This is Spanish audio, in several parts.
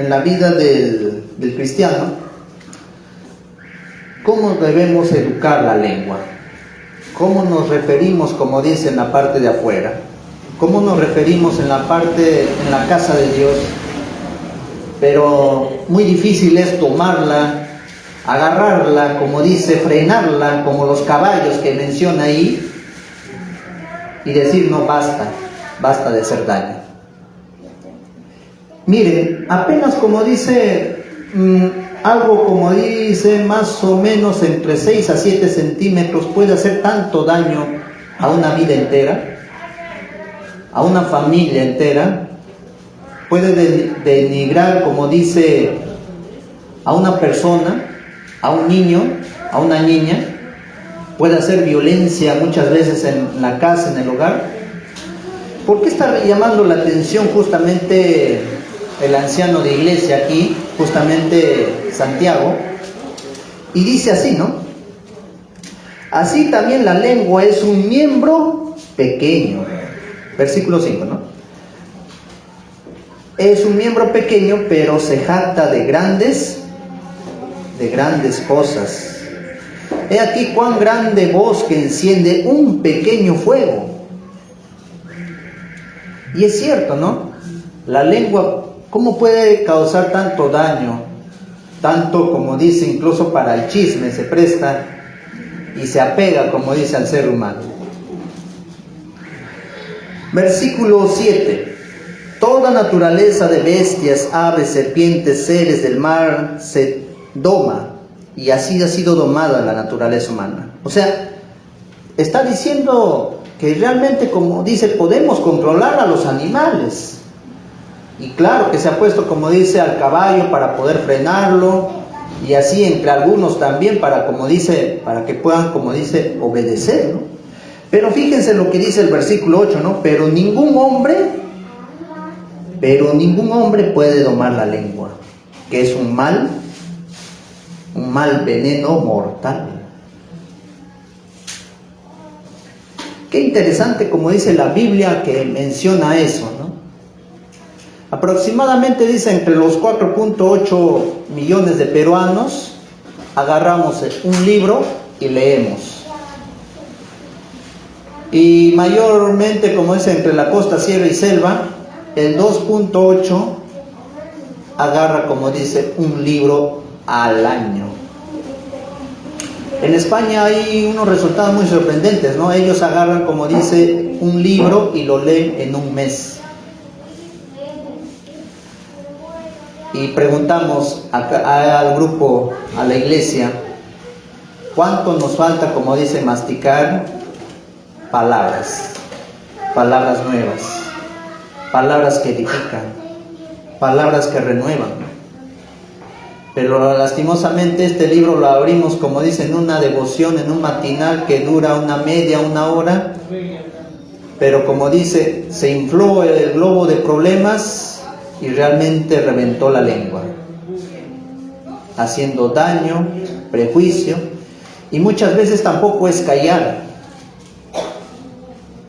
en la vida del cristiano, cómo debemos educar la lengua, cómo nos referimos, como dice, en la parte de afuera, cómo nos referimos en la casa de Dios, pero muy difícil es tomarla, agarrarla, como dice, frenarla, como los caballos que menciona ahí, y decir no, basta de hacer daño. Miren, apenas como dice, algo como dice, más o menos entre 6 a 7 centímetros puede hacer tanto daño a una vida entera, a una familia entera, puede denigrar, como dice, a una persona, a un niño, a una niña, puede hacer violencia muchas veces en la casa, en el hogar. ¿Por qué está llamando la atención justamente el anciano de iglesia aquí, justamente Santiago? Y dice así, ¿no? Así también la lengua es un miembro pequeño. Versículo 5, ¿no? Es un miembro pequeño, pero se jacta de grandes cosas. He aquí cuán grande voz que enciende un pequeño fuego. Y es cierto, ¿no? La lengua, ¿cómo puede causar tanto daño? Tanto, como dice, incluso para el chisme se presta y se apega, como dice, al ser humano. Versículo 7. Toda naturaleza de bestias, aves, serpientes, seres del mar se doma, y así ha sido domada la naturaleza humana. O sea, está diciendo que realmente, como dice, podemos controlar a los animales. Y claro que se ha puesto, como dice, al caballo para poder frenarlo, y así entre algunos también para, como dice, para que puedan, como dice, obedecer, ¿no? Pero fíjense lo que dice el versículo 8, ¿no? Pero ningún hombre puede domar la lengua, que es un mal veneno mortal. Qué interesante, como dice la Biblia, que menciona eso, ¿no? Aproximadamente dice entre los 4.8 millones de peruanos agarramos un libro y leemos. Y mayormente, como dice, entre la costa, sierra y selva, el 2.8 agarra, como dice, un libro al año. En España hay unos resultados muy sorprendentes, ¿no? Ellos agarran, como dice, un libro y lo leen en un mes. Y preguntamos al grupo, a la iglesia, ¿cuánto nos falta, como dice, masticar palabras nuevas, palabras que edifican, palabras que renuevan? Pero lastimosamente este libro lo abrimos, como dice, en una devoción, en un matinal que dura una hora, pero como dice, se infló el globo de problemas y realmente reventó la lengua, haciendo daño, prejuicio, y muchas veces tampoco es callar.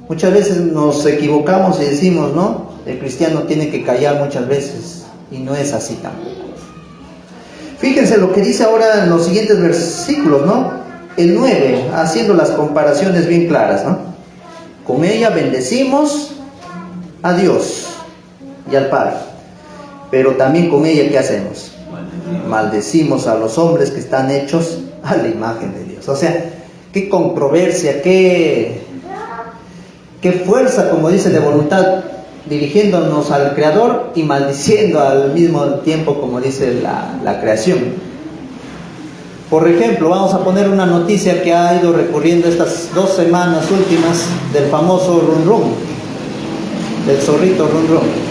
Muchas veces nos equivocamos y decimos, ¿no? El cristiano tiene que callar muchas veces, y no es así tampoco. Fíjense lo que dice ahora en los siguientes versículos, ¿no? El 9, haciendo las comparaciones bien claras, ¿no? Con ella bendecimos a Dios y al Padre, pero también con ella, ¿qué hacemos? Maldecimos a los hombres que están hechos a la imagen de Dios. O sea, qué controversia, qué fuerza, como dice, de voluntad, dirigiéndonos al Creador y maldiciendo al mismo tiempo, como dice la creación. Por ejemplo, vamos a poner una noticia que ha ido recurriendo estas 2 semanas últimas del famoso Run Run, del zorrito Run Run.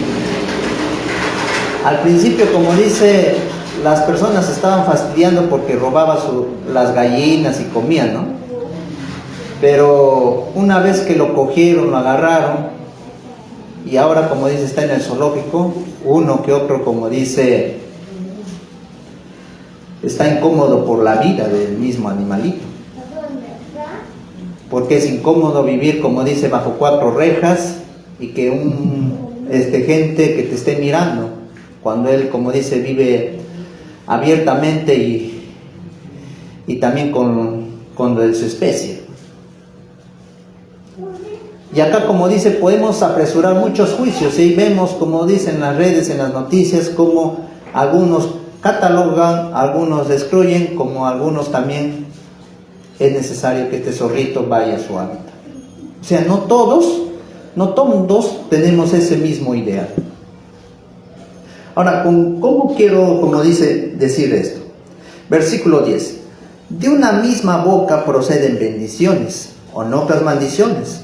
Al principio, como dice, las personas estaban fastidiando porque robaba las gallinas y comían, ¿no? Pero una vez que lo cogieron, lo agarraron, y ahora, como dice, está en el zoológico, uno que otro, como dice, está incómodo por la vida del mismo animalito. Porque es incómodo vivir, como dice, bajo 4 rejas y que gente que te esté mirando cuando él, como dice, vive abiertamente y también con de su especie. Y acá, como dice, podemos apresurar muchos juicios, y vemos, como dicen en las redes, en las noticias, como algunos catalogan, algunos destruyen, como algunos también es necesario que este zorrito vaya a su hábitat. O sea, no todos tenemos ese mismo ideal. Ahora, ¿cómo quiero, como dice, decir esto? Versículo 10. De una misma boca proceden bendiciones, o no otras maldiciones.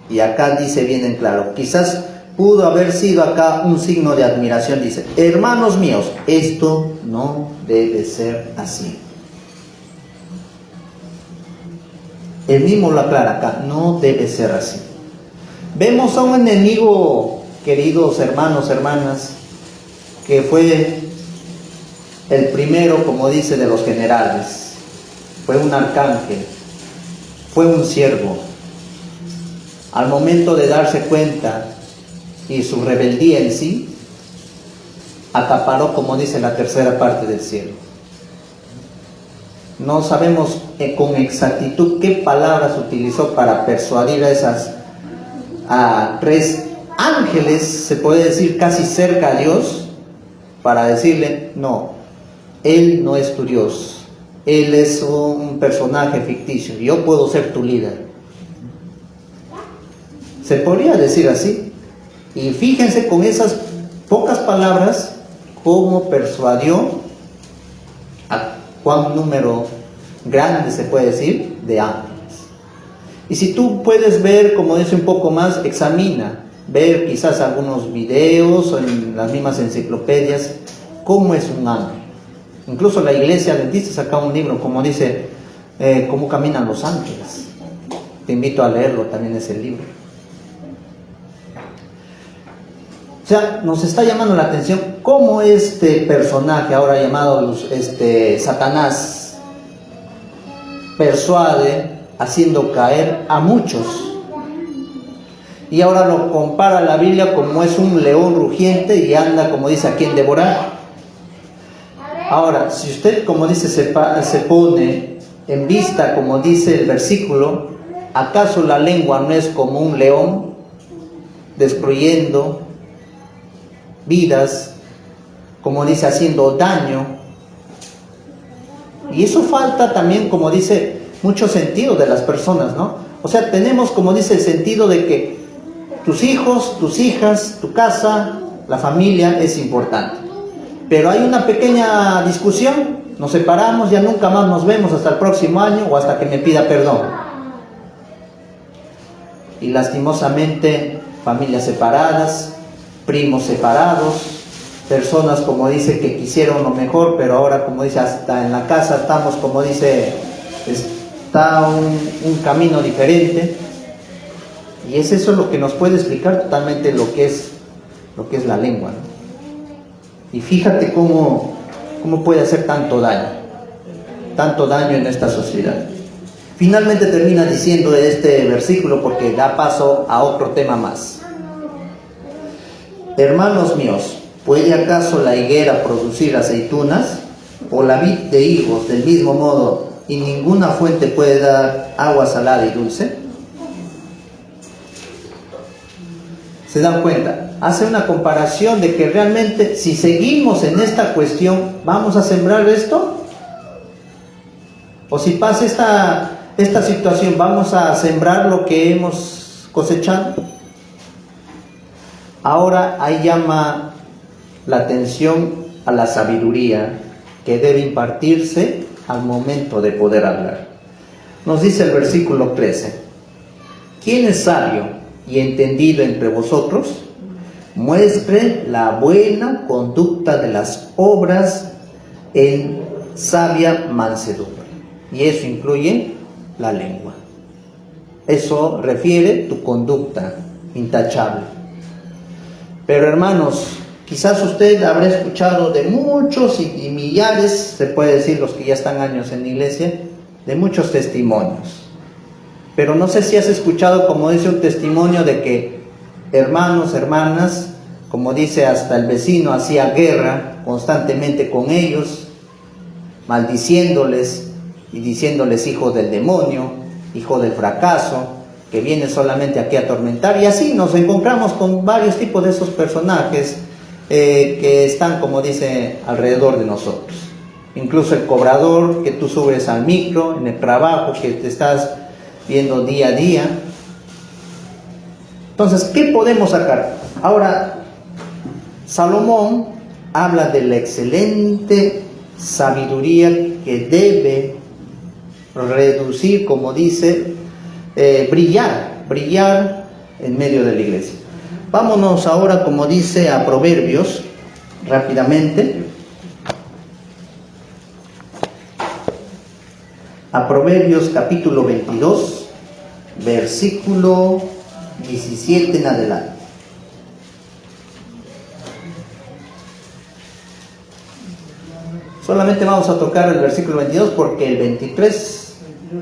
Y acá dice bien en claro, quizás pudo haber sido acá un signo de admiración, dice, hermanos míos, esto no debe ser así. Él mismo lo aclara acá, no debe ser así. Vemos a un enemigo, queridos hermanos, hermanas, que fue el primero, como dice, de los generales. Fue un arcángel, fue un siervo. Al momento de darse cuenta y su rebeldía en sí, acaparó, como dice, la tercera parte del cielo. No sabemos con exactitud qué palabras utilizó para persuadir a tres ángeles, se puede decir casi cerca a Dios, para decirle, no, Él no es tu Dios, Él es un personaje ficticio, yo puedo ser tu líder. Se podría decir así. Y fíjense con esas pocas palabras cómo persuadió a cuán número grande, se puede decir, de ángeles. Y si tú puedes ver, como dice un poco más, examina, ver quizás algunos videos o en las mismas enciclopedias, cómo es un ángel. Incluso la iglesia adventista saca un libro, como dice, cómo caminan los ángeles. Te invito a leerlo, también es el libro. O sea, nos está llamando la atención cómo este personaje, ahora llamado Satanás, persuade haciendo caer a muchos. Y ahora lo compara la Biblia como es un león rugiente y anda, como dice, a quien devorar. Ahora, si usted, como dice, se pone en vista, como dice el versículo, ¿acaso la lengua no es como un león destruyendo vidas, como dice, haciendo daño? Y eso falta también, como dice, mucho sentido de las personas, ¿no? O sea, tenemos, como dice, el sentido de que tus hijos, tus hijas, tu casa, la familia es importante. Pero hay una pequeña discusión, nos separamos, ya nunca más nos vemos hasta el próximo año o hasta que me pida perdón. Y lastimosamente, familias separadas, primos separados, personas, como dice, que quisieron lo mejor, pero ahora, como dice, hasta en la casa estamos, como dice, está un camino diferente. Y es eso lo que nos puede explicar totalmente lo que es la lengua, ¿no? Y fíjate cómo puede hacer tanto daño en esta sociedad. Finalmente termina diciendo este versículo, porque da paso a otro tema más. Hermanos míos, ¿puede acaso la higuera producir aceitunas o la vid de higos del mismo modo, y ninguna fuente puede dar agua salada y dulce? ¿Se dan cuenta? Hace una comparación de que realmente, si seguimos en esta cuestión, ¿vamos a sembrar esto? O si pasa esta situación, ¿vamos a sembrar lo que hemos cosechado? Ahora ahí llama la atención a la sabiduría que debe impartirse al momento de poder hablar. Nos dice el versículo 13: ¿quién es sabio y entendido entre vosotros? Muestre la buena conducta de las obras en sabia mansedumbre. Y eso incluye la lengua. Eso refiere tu conducta intachable. Pero hermanos, quizás usted habrá escuchado de muchos y millares, se puede decir, los que ya están años en la iglesia, de muchos testimonios. Pero no sé si has escuchado, como dice, un testimonio de que hermanos, hermanas, como dice, hasta el vecino hacía guerra constantemente con ellos, maldiciéndoles y diciéndoles hijos del demonio, hijo del fracaso, que viene solamente aquí a atormentar. Y así nos encontramos con varios tipos de esos personajes que están, como dice, alrededor de nosotros. Incluso el cobrador que tú subes al micro, en el trabajo que te estás viendo día a día. Entonces, ¿qué podemos sacar? Ahora, Salomón habla de la excelente sabiduría que debe reducir, como dice, brillar en medio de la iglesia. Vámonos ahora, como dice, a Proverbios, rápidamente. A Proverbios capítulo 22, versículo 17 en adelante. Solamente vamos a tocar el versículo 22 porque el 23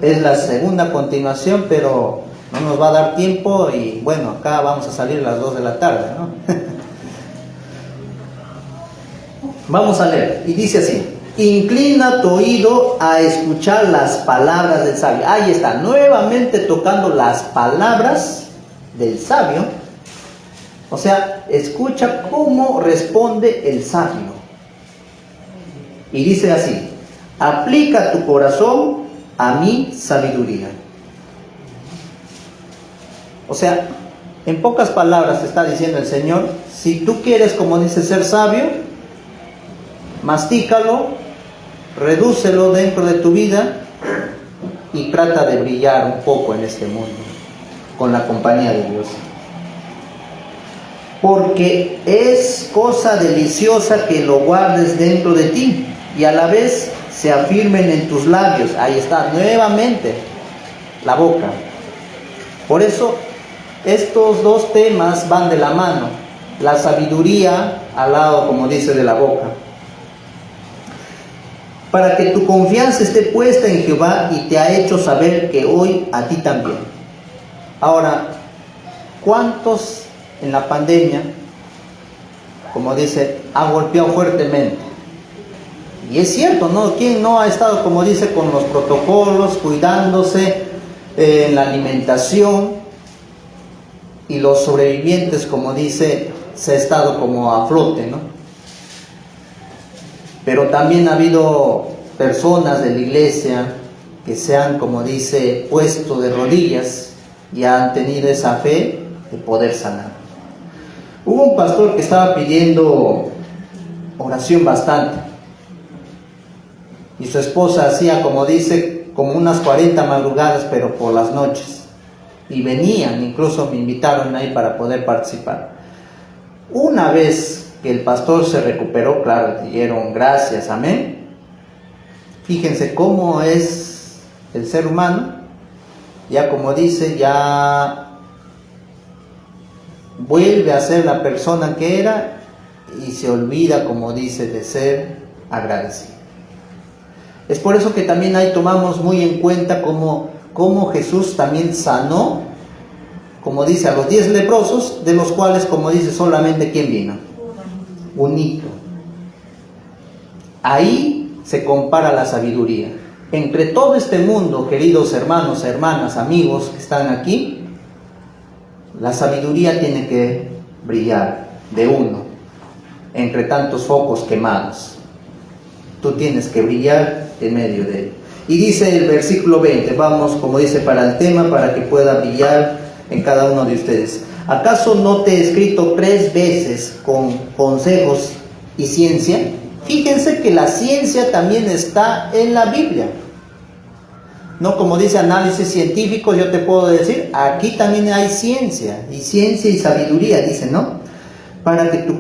es la segunda continuación, pero no nos va a dar tiempo y bueno, acá vamos a salir a las 2 de la tarde, ¿no? Vamos a leer, y dice así: inclina tu oído a escuchar las palabras del sabio. Ahí está, nuevamente tocando las palabras del sabio. O sea, escucha cómo responde el sabio. Y dice así: aplica tu corazón a mi sabiduría. O sea, en pocas palabras está diciendo el Señor, si tú quieres, como dice, ser sabio, mastícalo, redúcelo dentro de tu vida y trata de brillar un poco en este mundo con la compañía de Dios. Porque es cosa deliciosa que lo guardes dentro de ti y a la vez se afirmen en tus labios. Ahí está, nuevamente, la boca. Por eso, estos dos temas van de la mano. La sabiduría al lado, como dice, de la boca. Para que tu confianza esté puesta en Jehová y te ha hecho saber que hoy a ti también. Ahora, ¿cuántos en la pandemia, como dice, ha golpeado fuertemente? Y es cierto, ¿no? ¿Quién no ha estado, como dice, con los protocolos, cuidándose en la alimentación? Y los sobrevivientes, como dice, se ha estado como a flote, ¿no? Pero también ha habido personas de la iglesia que se han, como dice, puesto de rodillas y han tenido esa fe de poder sanar. Hubo un pastor que estaba pidiendo oración bastante. Y su esposa hacía, como dice, como unas 40 madrugadas, pero por las noches. Y venían, incluso me invitaron ahí para poder participar. Una vez que el pastor se recuperó, claro, dieron gracias, amén. Fíjense cómo es el ser humano. Ya como dice, ya vuelve a ser la persona que era y se olvida, como dice, de ser agradecido. Es por eso que también ahí tomamos muy en cuenta cómo Jesús también sanó, como dice, a los 10 leprosos, de los cuales, como dice, solamente ¿quién vino? Unito. Ahí se compara la sabiduría. Entre todo este mundo, queridos hermanos, hermanas, amigos que están aquí, la sabiduría tiene que brillar de uno, entre tantos focos quemados. Tú tienes que brillar en medio de él. Y dice el versículo 20, vamos, como dice, para el tema, para que pueda brillar en cada uno de ustedes. ¿Acaso no te he escrito 3 veces con consejos y ciencia? Fíjense que la ciencia también está en la Biblia. No, como dice análisis científico, yo te puedo decir, aquí también hay ciencia y sabiduría, dice, ¿no? Para que tu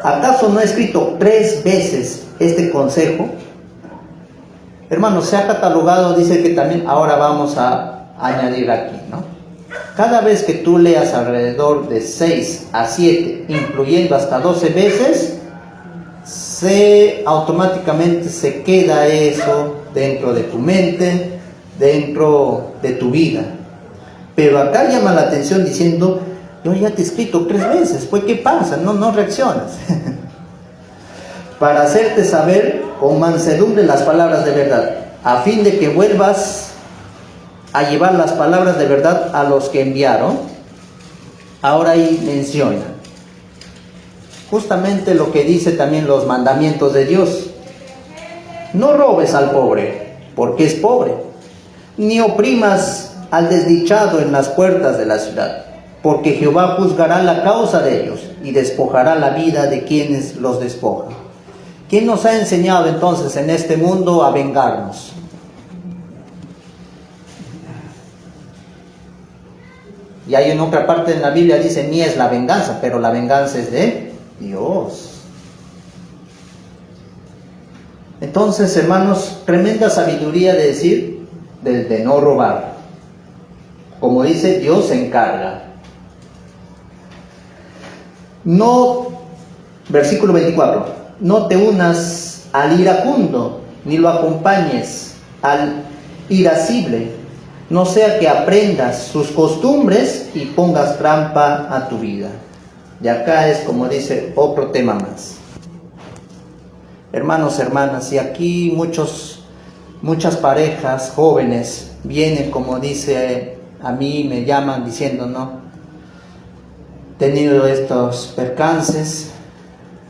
¿acaso no he escrito 3 veces este consejo? Hermanos, se ha catalogado, dice que también ahora vamos a añadir aquí, ¿no? Cada vez que tú leas alrededor de 6 a 7, incluyendo hasta 12 veces, automáticamente se queda eso dentro de tu mente, dentro de tu vida. Pero acá llama la atención diciendo, Yo ya te he escrito 3 veces, pues ¿qué pasa? No reaccionas. Para hacerte saber con mansedumbre las palabras de verdad, a fin de que vuelvas a llevar las palabras de verdad a los que enviaron. Ahora ahí menciona justamente lo que dice también los mandamientos de Dios. No robes al pobre, porque es pobre, ni oprimas al desdichado en las puertas de la ciudad, porque Jehová juzgará la causa de ellos y despojará la vida de quienes los despojan. ¿Quién nos ha enseñado entonces en este mundo a vengarnos? Y hay en otra parte de la Biblia dice, ni es la venganza, pero la venganza es de Dios. Entonces, hermanos, tremenda sabiduría de decir, de no robar. Como dice, Dios se encarga. No, versículo 24, no te unas al iracundo, ni lo acompañes al irascible, no sea que aprendas sus costumbres y pongas trampa a tu vida. Y acá es como dice otro tema más. Hermanos, hermanas, y aquí muchas parejas jóvenes vienen, como dice, a mí me llaman diciendo, no, he tenido estos percances,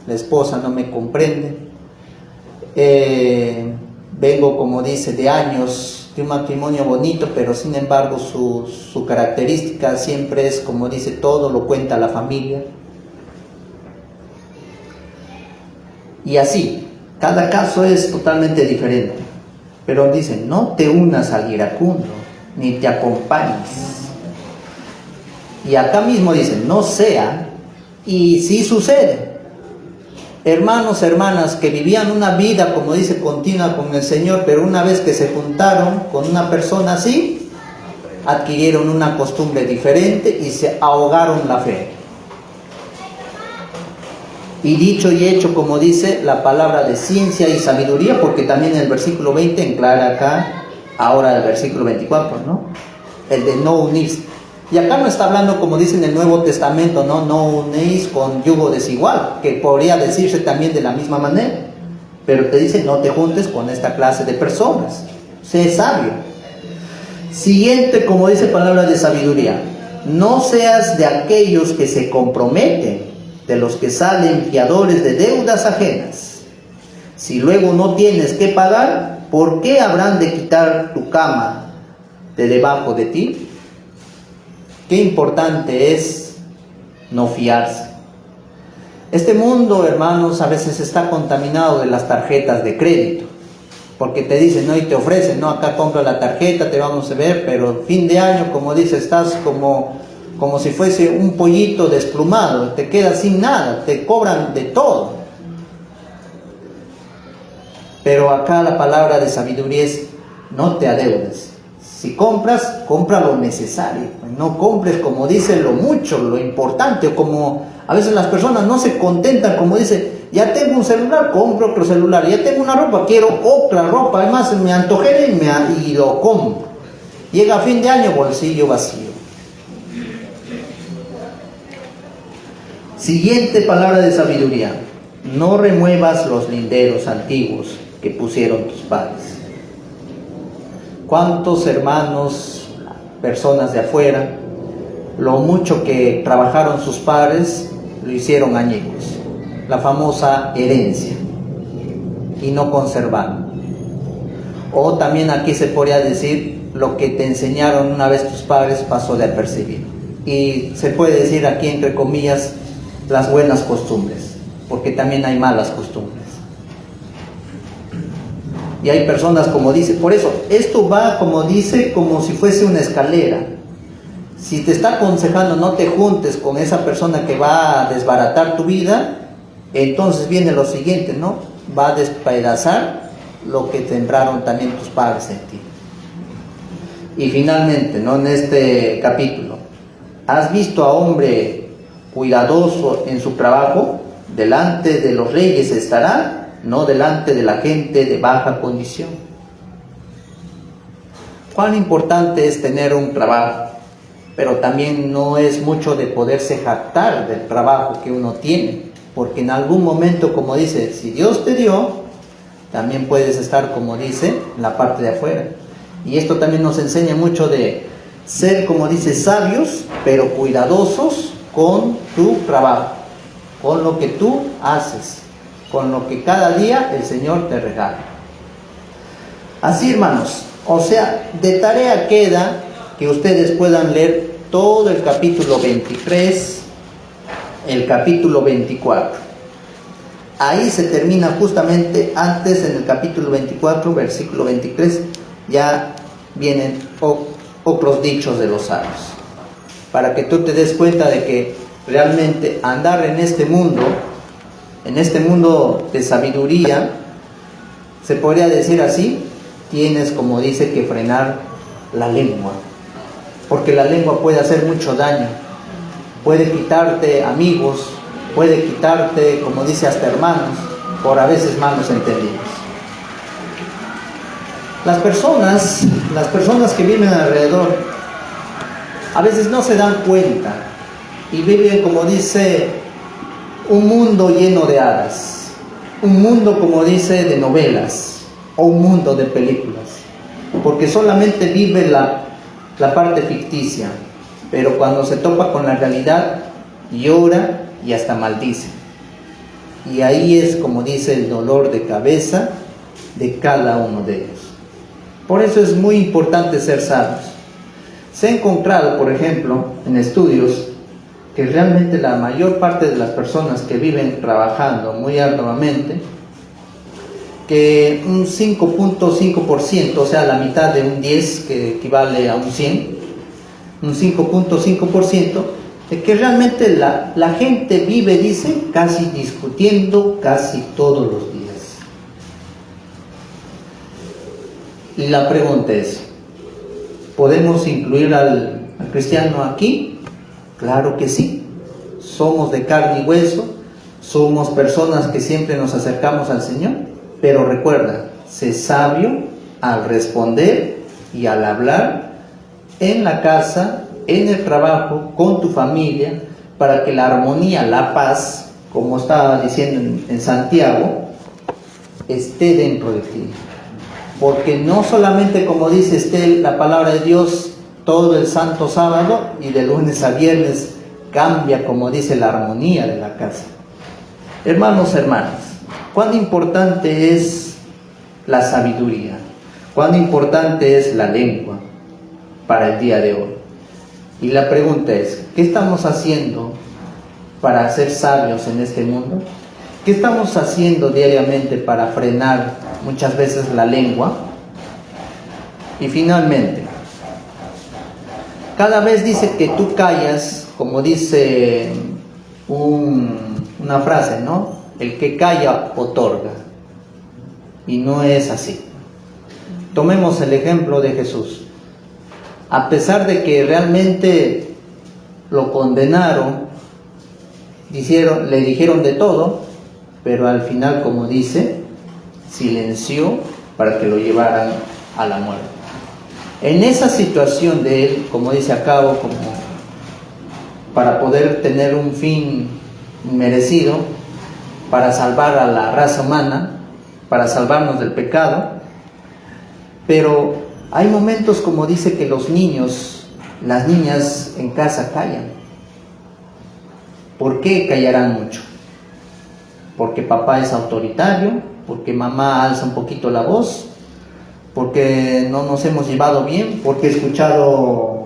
la esposa no me comprende, vengo, como dice, de años de un matrimonio bonito, pero sin embargo su característica siempre es, como dice, todo lo cuenta la familia. Y así, cada caso es totalmente diferente. Pero dicen, no te unas al iracundo, ni te acompañes. Y acá mismo dicen, no sea, y sí sucede. Hermanos, hermanas, que vivían una vida, como dice, continua con el Señor, pero una vez que se juntaron con una persona así, adquirieron una costumbre diferente y se ahogaron la fe. Y dicho y hecho, como dice la palabra de ciencia y sabiduría, porque también en el versículo 20 enclara acá, ahora el versículo 24, ¿no? El de no unirse. Y acá no está hablando, como dice en el Nuevo Testamento, no unéis con yugo desigual, que podría decirse también de la misma manera. Pero te dice, no te juntes con esta clase de personas. Sé sabio. Siguiente, como dice palabra de sabiduría, no seas de aquellos que se comprometen, de los que salen fiadores de deudas ajenas. Si luego no tienes que pagar, ¿por qué habrán de quitar tu cama de debajo de ti? Qué importante es no fiarse. Este mundo, hermanos, a veces está contaminado de las tarjetas de crédito, porque te dicen, no, y te ofrecen, no, acá compra la tarjeta, te vamos a ver, pero fin de año, como dice, estás como si fuese un pollito desplumado, te quedas sin nada, te cobran de todo. Pero acá la palabra de sabiduría es, no te adeudes. Si compras, compra lo necesario. No compres, como dice, lo mucho, lo importante. O como a veces las personas no se contentan, como dice, ya tengo un celular, compro otro celular. Ya tengo una ropa, quiero otra ropa. Además me antojé y lo compro. Llega a fin de año, bolsillo vacío. Siguiente palabra de sabiduría. No remuevas los linderos antiguos que pusieron tus padres. ¿Cuántos hermanos, personas de afuera, lo mucho que trabajaron sus padres, lo hicieron añicos? La famosa herencia. Y no conservaron. O también aquí se podría decir, lo que te enseñaron una vez tus padres pasó de apercibido. Y se puede decir aquí, entre comillas, las buenas costumbres, porque también hay malas costumbres. Y hay personas, como dice, por eso, esto va, como dice, como si fuese una escalera. Si te está aconsejando no te juntes con esa persona que va a desbaratar tu vida, entonces viene lo siguiente, ¿no? Va a despedazar lo que sembraron también tus padres en ti. Y finalmente, ¿no? En este capítulo, ¿has visto a hombre cuidadoso en su trabajo? Delante de los reyes estará, no delante de la gente de baja condición. ¿Cuán importante es tener un trabajo? pero también no es mucho de poderse jactar del trabajo que uno tiene, porque en algún momento, como dice, si Dios te dio, también puedes estar, como dice, en la parte de afuera. Y esto también nos enseña mucho de ser, como dice, sabios, pero cuidadosos con tu trabajo, con lo que tú haces, con lo que cada día el Señor te regala. Así, hermanos, o sea, de tarea queda que ustedes puedan leer todo el capítulo 23, el capítulo 24. Ahí se termina justamente antes, en el capítulo 24, versículo 23, ya vienen otros dichos de los sabios. Para que tú te des cuenta de que realmente andar en este mundo de sabiduría, se podría decir así, tienes, como dice, que frenar la lengua. Porque la lengua puede hacer mucho daño, puede quitarte amigos, puede quitarte, como dice, hasta hermanos, por a veces malos entendidos. Las personas que viven alrededor, a veces no se dan cuenta y viven, como dice, un mundo lleno de hadas, un mundo, como dice, de novelas o un mundo de películas, porque solamente vive la parte ficticia, pero cuando se topa con la realidad llora y hasta maldice. Y ahí es, como dice, el dolor de cabeza de cada uno de ellos. Por eso es muy importante ser sabios. Se ha encontrado, por ejemplo, en estudios, que realmente la mayor parte de las personas que viven trabajando muy arduamente, que un 5.5%, o sea, la mitad de un 10, que equivale a un 100, un 5.5%, de que realmente la gente vive, dice, casi discutiendo casi todos los días. Y la pregunta es, ¿podemos incluir al cristiano aquí? Claro que sí. Somos de carne y hueso, somos personas que siempre nos acercamos al Señor, pero recuerda, sé sabio al responder y al hablar en la casa, en el trabajo, con tu familia, para que la armonía, la paz, como estaba diciendo en Santiago, esté dentro de ti. Porque no solamente, como dice la palabra de Dios, todo el santo sábado y de lunes a viernes cambia, como dice, la armonía de la casa. Hermanos, hermanas, cuán importante es la sabiduría, cuán importante es la lengua para el día de hoy. Y la pregunta es, ¿qué estamos haciendo para ser sabios en este mundo? ¿Qué estamos haciendo diariamente para frenar muchas veces la lengua? Y finalmente, cada vez dice que tú callas, como dice una frase, ¿no? El que calla otorga. Y no es así. Tomemos el ejemplo de Jesús. A pesar de que realmente lo condenaron, le dijeron de todo, pero al final, como dice, silenció para que lo llevaran a la muerte. En esa situación de él, como dice acá, como para poder tener un fin merecido, para salvar a la raza humana, para salvarnos del pecado, pero hay momentos, como dice, que los niños, las niñas en casa callan. ¿Por qué callarán mucho? Porque papá es autoritario, porque mamá alza un poquito la voz, porque no nos hemos llevado bien, porque he escuchado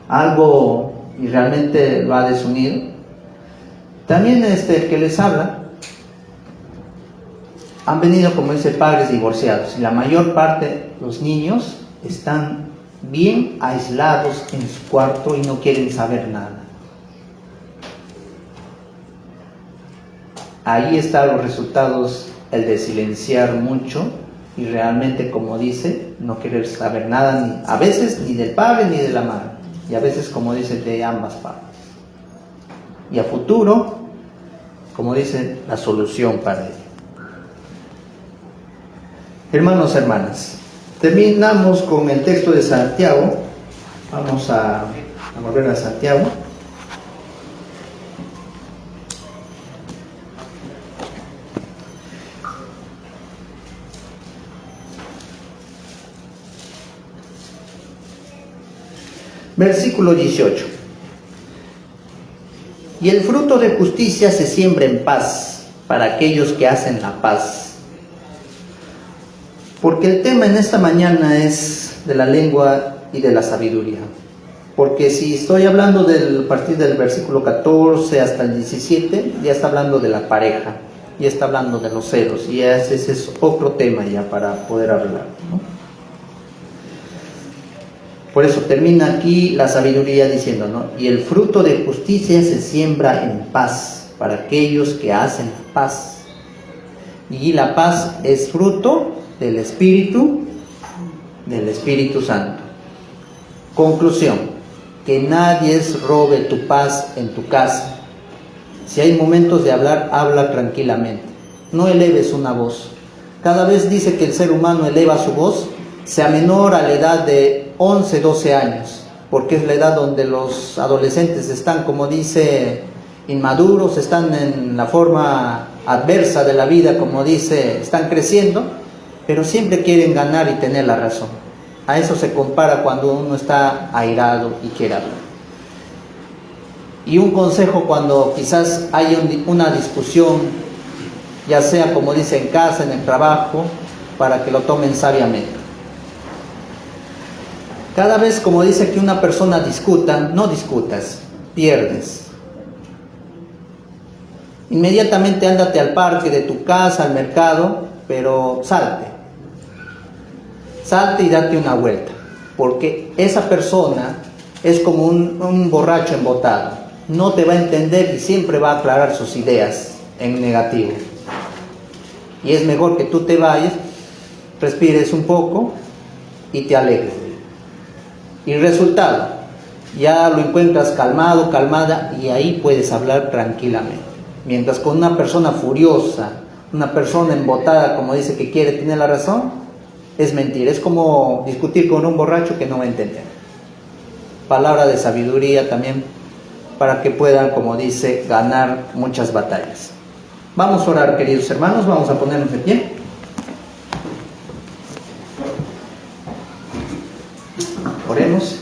algo y realmente lo ha desunido. También el que les habla, han venido, como dice, padres divorciados, y la mayor parte, los niños, están bien aislados en su cuarto y no quieren saber nada. Ahí están los resultados, el de silenciar mucho y realmente, como dice, no querer saber nada, a veces ni del padre ni de la madre, y a veces, como dice, de ambas partes. Y a futuro, como dice, la solución para ello. Hermanos, hermanas, terminamos con el texto de Santiago. Vamos a Vamos a ver a Santiago. Versículo 18. Y el fruto de justicia se siembra en paz para aquellos que hacen la paz. Porque el tema en esta mañana es de la lengua y de la sabiduría. Porque si estoy hablando a partir del versículo 14 hasta el 17, ya está hablando de la pareja, ya está hablando de los celos, y ese es otro tema ya para poder hablar, ¿no? Por eso termina aquí la sabiduría diciendo, ¿no? Y el fruto de justicia se siembra en paz para aquellos que hacen la paz. Y la paz es fruto del Espíritu Santo. Conclusión, que nadie robe tu paz en tu casa. Si hay momentos de hablar, habla tranquilamente. No eleves una voz. Cada vez dice que el ser humano eleva su voz, se amenora a la edad de 11, 12 años, porque es la edad donde los adolescentes están, como dice, inmaduros, están en la forma adversa de la vida, como dice, están creciendo, pero siempre quieren ganar y tener la razón. A eso se compara cuando uno está airado y quiere hablar. Y un consejo cuando quizás hay una discusión, ya sea como dice en casa, en el trabajo, para que lo tomen sabiamente. Cada vez, como dice, que una persona discuta, no discutas, pierdes. Inmediatamente ándate al parque de tu casa, al mercado, pero salte y date una vuelta, porque esa persona es como un borracho embotado, no te va a entender y siempre va a aclarar sus ideas en negativo. Y es mejor que tú te vayas, respires un poco y te alejes. Y resultado, ya lo encuentras calmado, calmada, y ahí puedes hablar tranquilamente. Mientras con una persona furiosa, una persona embotada, como dice que quiere tener la razón, es mentira. Es como discutir con un borracho que no va a entender. Palabra de sabiduría también para que puedan, como dice, ganar muchas batallas. Vamos a orar, queridos hermanos, vamos a ponernos de pie. Oremos.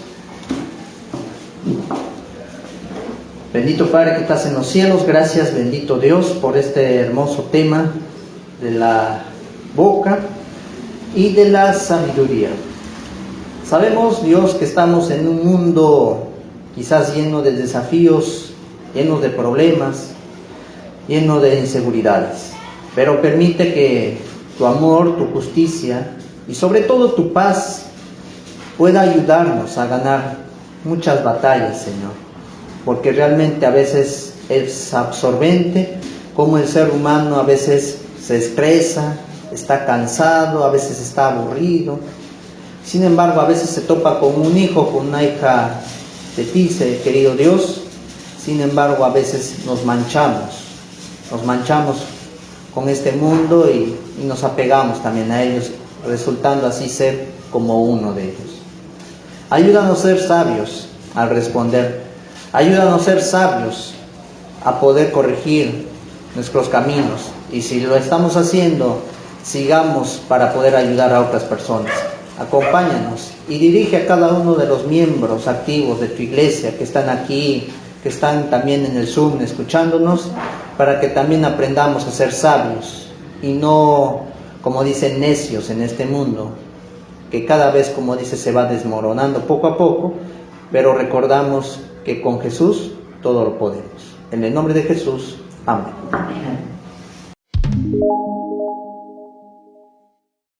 Bendito Padre que estás en los cielos, gracias, bendito Dios, por este hermoso tema de la boca y de la sabiduría. Sabemos, Dios, que estamos en un mundo quizás lleno de desafíos, lleno de problemas, lleno de inseguridades, pero permite que tu amor, tu justicia y sobre todo tu paz pueda ayudarnos a ganar muchas batallas, Señor, porque realmente a veces es absorbente como el ser humano a veces se estresa, está cansado, a veces está aburrido. Sin embargo, a veces se topa con un hijo, con una hija de ti, querido Dios. Sin embargo, a veces nos manchamos con este mundo y nos apegamos también a ellos, resultando así ser como uno de ellos. Ayúdanos a ser sabios al responder. Ayúdanos a ser sabios a poder corregir nuestros caminos. Y si lo estamos haciendo, sigamos para poder ayudar a otras personas. Acompáñanos y dirige a cada uno de los miembros activos de tu iglesia que están aquí, que están también en el Zoom escuchándonos, para que también aprendamos a ser sabios y no, como dicen, necios en este mundo, que cada vez, como dice, se va desmoronando poco a poco, pero recordamos que con Jesús todo lo podemos. En el nombre de Jesús, amén.